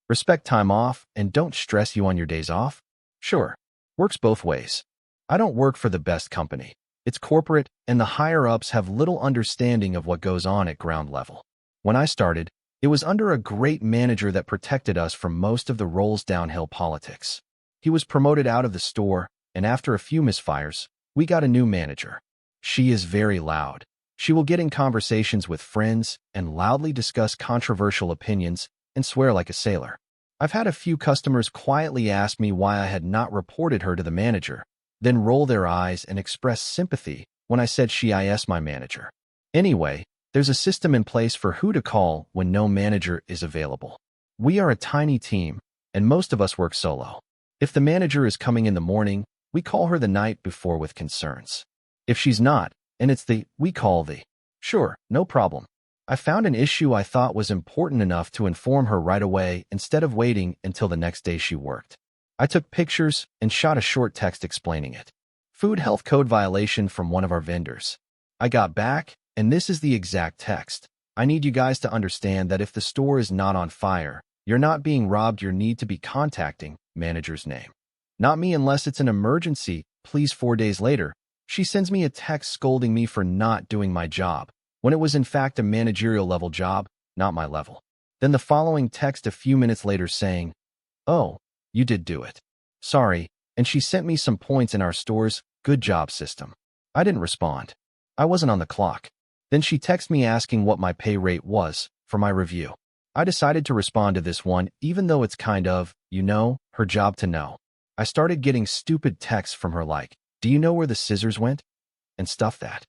Respect time off and don't stress you on your days off? Sure, works both ways. I don't work for the best company. It's corporate, and the higher-ups have little understanding of what goes on at ground level. When I started, it was under a great manager that protected us from most of the rolls downhill politics. He was promoted out of the store, and after a few misfires, we got a new manager. She is very loud. She will get in conversations with friends and loudly discuss controversial opinions and swear like a sailor. I've had a few customers quietly ask me why I had not reported her to the manager, then roll their eyes and express sympathy when I said she is my manager. Anyway, there's a system in place for who to call when no manager is available. We are a tiny team, and most of us work solo. If the manager is coming in the morning, we call her the night before with concerns. If she's not, and it's we call the, sure, no problem. I found an issue I thought was important enough to inform her right away instead of waiting until the next day she worked. I took pictures and shot a short text explaining it. Food health code violation from one of our vendors. I got back, and this is the exact text. I need you guys to understand that if the store is not on fire, you're not being robbed, you need to be contacting manager's name. Not me unless it's an emergency, please. 4 days later, she sends me a text scolding me for not doing my job, when it was in fact a managerial level job, not my level. Then the following text a few minutes later saying, "Oh, you did do it. Sorry," and she sent me some points in our store's good job system. I didn't respond. I wasn't on the clock. Then she texted me asking what my pay rate was for my review. I decided to respond to this one, even though it's kind of, her job to know. I started getting stupid texts from her like, "Do you know where the scissors went?" and stuff that,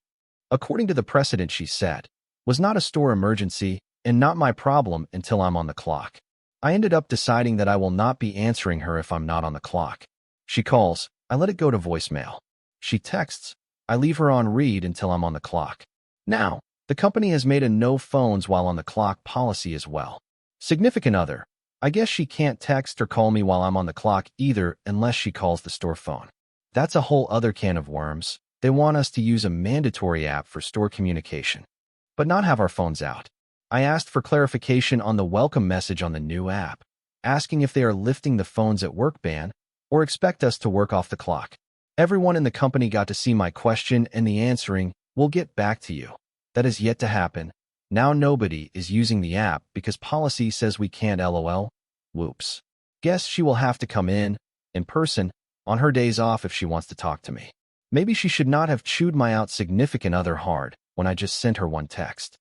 according to the precedent she said, was not a store emergency and not my problem until I'm on the clock. I ended up deciding that I will not be answering her if I'm not on the clock. She calls, I let it go to voicemail. She texts, I leave her on read until I'm on the clock. Now, the company has made a no phones while on the clock policy as well. Significant other. I guess she can't text or call me while I'm on the clock either unless she calls the store phone. That's a whole other can of worms. They want us to use a mandatory app for store communication, but not have our phones out. I asked for clarification on the welcome message on the new app, asking if they are lifting the phones at work ban or expect us to work off the clock. Everyone in the company got to see my question and the answering, "We'll get back to you." That is yet to happen. Now nobody is using the app because policy says we can't LOL. Whoops. Guess she will have to come in person, on her days off if she wants to talk to me. Maybe she should not have chewed my out significant other hard when I just sent her one text.